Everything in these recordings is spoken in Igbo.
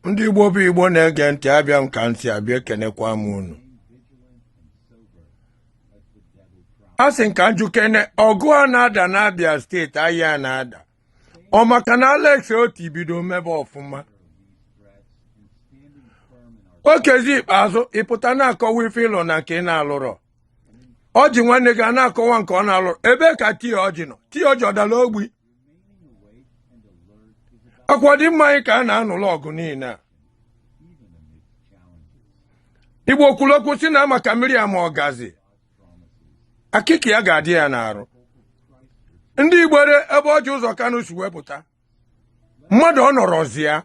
Ndị Igbo bụ Igbo na-ege ntị abịa m ka ntị abịa ekenekwa m unu. A sị ka njukene ọgụ a na-ada na Abia steeti ahịa na-ada. Ọ maka na Alex Oti bido mebe ọfụma. Okezi ikpeazụ ịpụta na-akọwa ife ịlụ na nke ị na-alụrọ. Ọ ji nwanne gị na-akọwa nke ọ na-alụrọ. Ebe ka tii ọjị nọ? Tii ọjị ọdala ogbi. Akwa dị mma anyị ka a na-anụlụ ọgụ niile a. Igbo kwuru okwu si na maka mmiri ama ọgazi. Akịka ya ga-adị ya n'arụ. Ndị Igbere ebe ọjị ụzọ Kanụ si wepụta. Mmadụ ọ nọrọzi ya.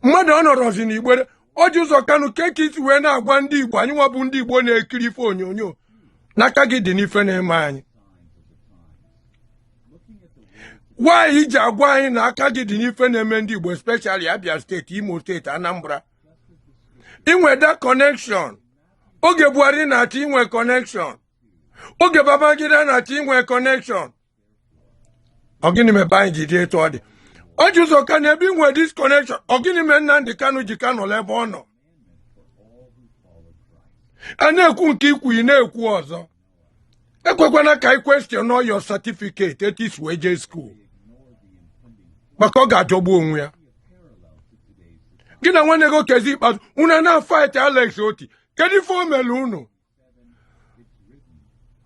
Mmadụ ọ nọrọzi na Igbere ọjị ụzọ Kanụ keke isi wee na-agwa ndị Igbo anyị nwa bụ ndị Igbo na-ekiri ife onyonyo n'aka gị dị n'ife na-eme anyị. Nwaanyị iji agwa anyị na aka gị dị n'ife na-eme ndị Igbo especially Abia steeti, Imo steeti, Anambra. Inwe that connection. Oge Buhari na-achọ inwe connection. Oge Babangida na-achọ inwe connection. Ọ gịnị mebe anyị ji dị etu ọ dị? Ọjị ụzọ Kanụ ebe inwe this connection. Ọ gịnị mee Nnamdi Kanu ji Kanu ebe ọ nọ? A na-ekwu nke ikwu ị na-ekwu ọzọ. Ekwekwana ka I question all your certificate etu isi wee jee school. Maka ọ ga-ajọgbu onwe ya. Gị na nwanne gị Okezi ikpeazụ unu na-fight Alex Oti. Kedu ife o mere unu?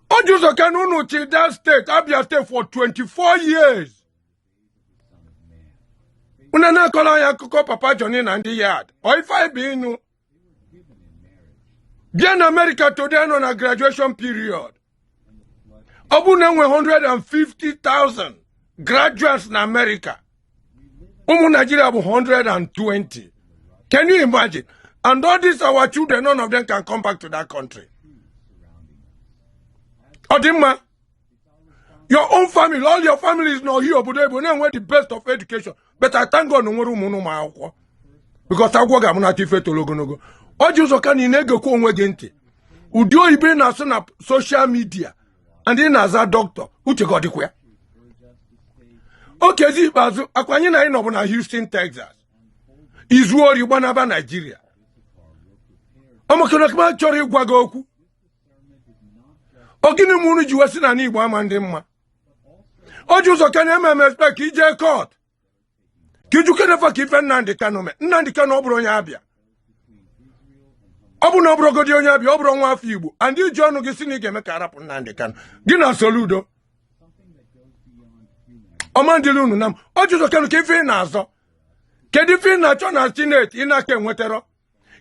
Ọjị ụzọ Kanụ unu chi that state, Abia state for 24 years. Unu na-akọrọ anyị akụkọ Papa Johnny na ndị yard. Ọ ife anyị bụ ịnụ. Bịa na America today nọ na graduation period. Ọ bụ na enwe 150,000 graduates na America. Ụmụ Nigeria bụ 120. Can you imagine? And all these our children, none of them can come back to that country. Odima, your own family, all your family is not here, but they will the best of education. But I thank God no because I work at Logonogo. All you can in ego Gente. Udio Ibe na na social media. And then as a doctor, who you got the queer? Okay, Zibazu, Aquanina in Houston, Texas. Israel, Yubanaba, Nigeria. Omokonakma Chori Gwagoku. Ogini Munu Juasin and Iwa Mandema. Ojuso can expect EJ court. Kijuka never keep Nandi Kanome, Nandi Kanobro Yabia. Obuno Brogodio Yabi, Obron Wafibu, and you John Gisini Gamekarap Nandi Kan. Gina Soludo. Omandilunum, Ojuso can keep in Nazo. Kedifin na chona Senate inake nwetero.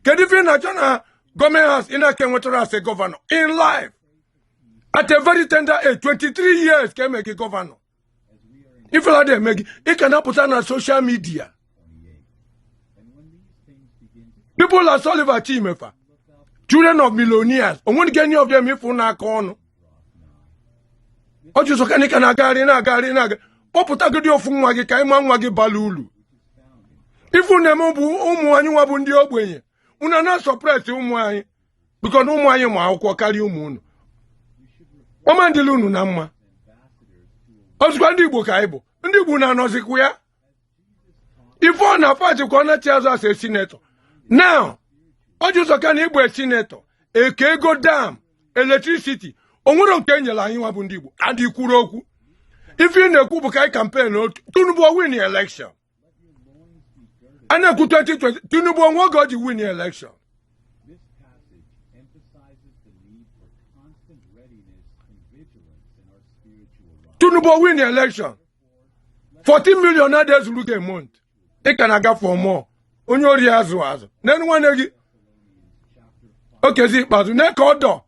Kedifin na chona government house inake nwetero as a governor in life. At a very tender age, 23 years can make a governor. If you are make it cannot put on social media. People like Soliver Chimefa, children of millionaires, or won't get any of them if you not corner. Or just can agari. Poputago from Wagi Kaiman Wagi Balulu. If you never you are bundi obwe, una not suppress because you ma carry moon. Omandilunu nama. Oswandi Bukaibo, and the Buna Nosiquia. If one of us tells us a senator. Now, Ojuso can a senator, a Kego dam, electricity, or one Kenya la Bundibu, and the Kuroku. If you know Kubukai campaign, Tunubo win the election. And I could 2020, Tunubo won't go to win the election. This passage emphasizes the need for constant readiness and vigilance in our spiritual life. Tunubo win the election. 14 million others look a month. They can go for more. Onyori azu. Then one again. Okay, see, but next order.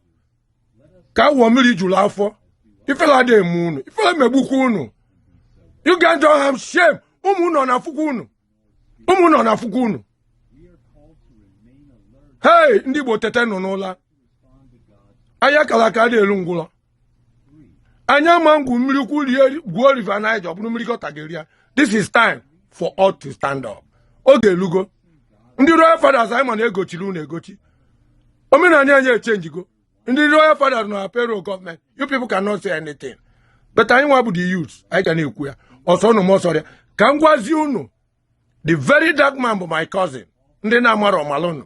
Can one million July for? If you like the moon, if you like me bukuno, you guys don't have shame. Umuno na fukuno. Umuno na fukuno. Hey, ndi botete no nola. Aya kalaka de lungula. Anya mangu miliku liye go river Niger bunu miliko tageria. This is time for all to stand up. Oge lugo. Ndi royal fathers Simon egochilu na egochi. Omena anya change go. In the royal fathers no payroll government, you people cannot say anything. But I want the youth. I can equate. ọsọ unu m ọsọ ya ka m gwazie unu the very dark man bụ my cousin ndị na-amara ọmalụ unu